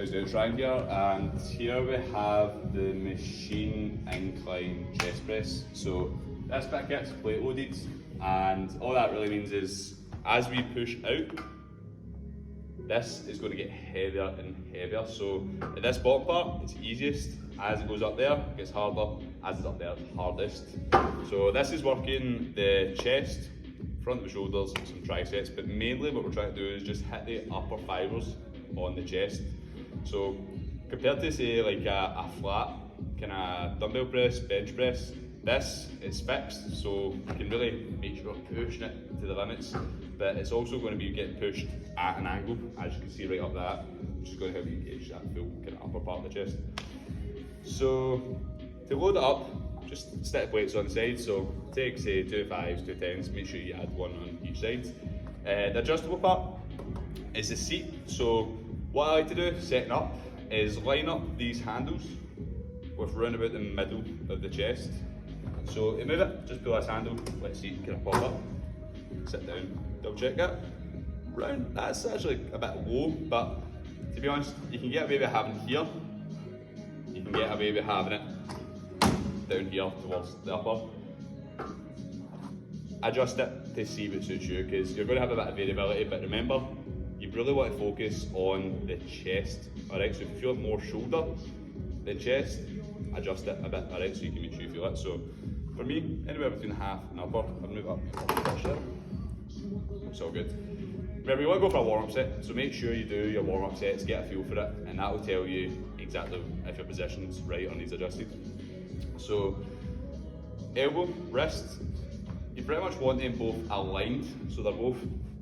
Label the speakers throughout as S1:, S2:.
S1: How's it trying here? And here we have the machine incline chest press. So this bit gets plate loaded, and all that really means is as we push out, this is going to get heavier and heavier. So at this bottom part, it's easiest. As it goes up there, it gets harder. As it's up there, it's hardest. So this is working the chest, front of the shoulders, some triceps, but mainly what we're trying to do is just hit the upper fibers on the chest. So compared to say like a flat kind of dumbbell press, bench press, this is fixed, so you can really make sure you're pushing it to the limits, but it's also going to be getting pushed at an angle, as you can see right up that, which is going to help you engage that full kind of upper part of the chest. So to load it up, just stick weights on the side, so take say 2 5s, 2 10s, make sure you add one on each side. The adjustable part is the seat, so what I like to do setting up is line up these handles with round about the middle of the chest. So to move it, just pull this handle, let the seat kind of pop up, sit down, double check it. Round, that's actually a bit low, but to be honest, you can get away with having it here, you can get away with having it down here towards the upper. Adjust it to see what suits you, because you're going to have a bit of variability, but remember, you really want to focus on the chest, alright? So if you feel it more shoulder than chest, adjust it a bit, alright? So you can make sure you feel it. So for me, anywhere between half and upper, I'll move up. It's all good. Remember, you want to go for a warm-up set, so make sure you do your warm-up sets, get a feel for it, and that will tell you exactly if your position's right or needs adjusted. So elbow, wrist, you pretty much want them both aligned, so they're both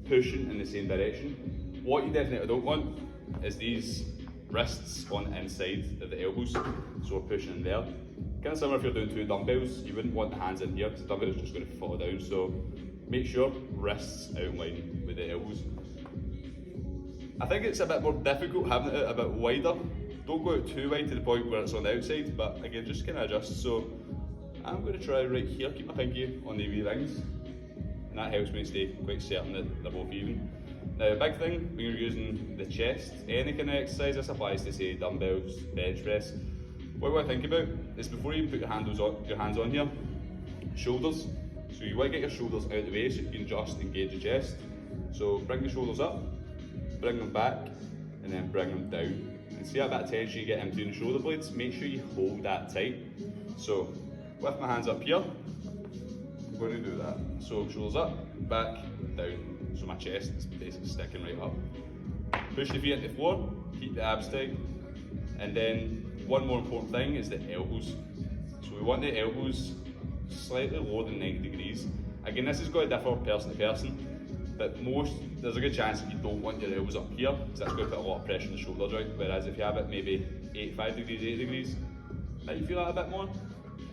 S1: pushing in the same direction. What you definitely don't want is these wrists on the inside of the elbows, so we're pushing in there. Kind of similar if you're doing 2 dumbbells, you wouldn't want the hands in here because the dumbbell is just going to fall down, so make sure wrists out in line with the elbows. I think it's a bit more difficult having it a bit wider. Don't go out too wide to the point where it's on the outside, but again, just kind of adjust. So I'm going to try right here, keep my pinky on the wee rings, and that helps me stay quite certain that they're both even. Now, a big thing when you're using the chest, any kind of exercise, this applies to say dumbbells, bench press. What you want to think about is before you put your hands on here, shoulders. So you want to get your shoulders out of the way so you can just engage the chest. So bring the shoulders up, bring them back, and then bring them down. And see how that tension you get in between the shoulder blades, make sure you hold that tight. So with my hands up here, I'm going to do that. So shoulders up, back, down. So my chest is basically sticking right up. Push the feet into the floor, keep the abs tight. And then one more important thing is the elbows. So we want the elbows slightly lower than 90 degrees. Again, this is going to differ person to person, but there's a good chance that you don't want your elbows up here, because that's going to put a lot of pressure on the shoulder joint, whereas if you have it maybe 85 degrees, 80 degrees, might you feel that a bit more?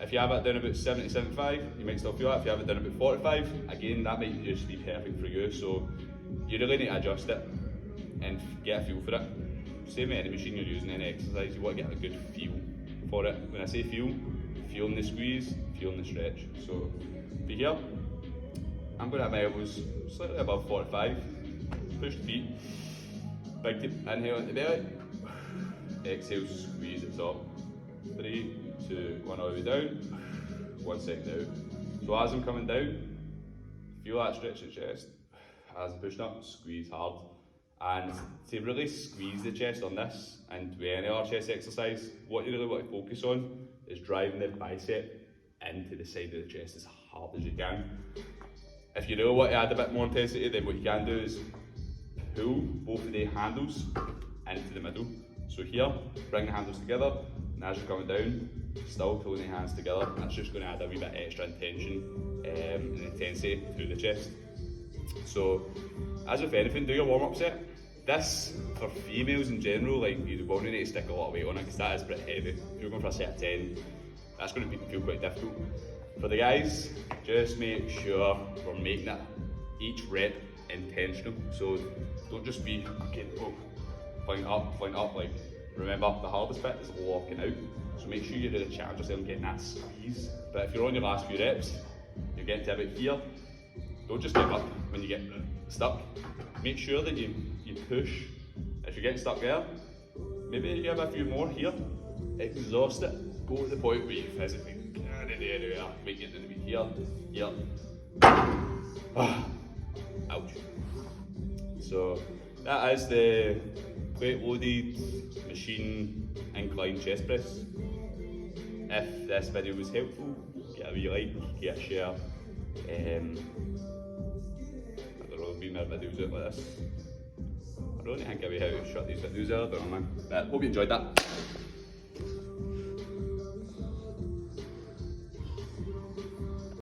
S1: If you have it down about 70, 75, you might still feel that. If you have it down about 45, again, that might just be perfect for you. So you really need to adjust it and get a feel for it. Same with any machine you're using, any exercise, you want to get a good feel for it. When I say feel, feeling the squeeze, feeling the stretch. So for here, I'm going to have my elbows slightly above 45, push the feet, big deep inhale into the belly, exhale, squeeze at the top. 3, 2, 1, all the way down, 1 second out. So as I'm coming down, feel that stretch in the chest. As I'm pushing up, squeeze hard. And to really squeeze the chest on this, and with any other chest exercise, what you really want to focus on is driving the bicep into the side of the chest as hard as you can. If you really want to add a bit more intensity, then what you can do is pull both of the handles into the middle. So here, bring the handles together, and as you're coming down, still pulling the hands together. That's just going to add a wee bit extra intention and intensity to the chest. So, as with anything, do your warm-up set. This, for females in general, like you will need to stick a lot of weight on it because that is pretty heavy. If you're going for a set of 10, that's going to feel quite difficult. For the guys, just make sure we're making it each rep intentional. So don't just be point up, like remember the hardest bit is locking out. So make sure you really challenge yourself and getting that squeeze. But if you're on your last few reps, you're getting to about here, don't just give up when you get stuck. Make sure that you push. If you're getting stuck there, maybe you have a few more here, exhaust it, go to the point where you physically can't do it, make it to be here, here. Ouch. So that is the plate loaded machine incline chest press. If this video was helpful, get a wee like, get a share. I don't know, be more videos out like this. I don't think I'll be how to shut these videos out, I don't know, man. But hope you enjoyed that.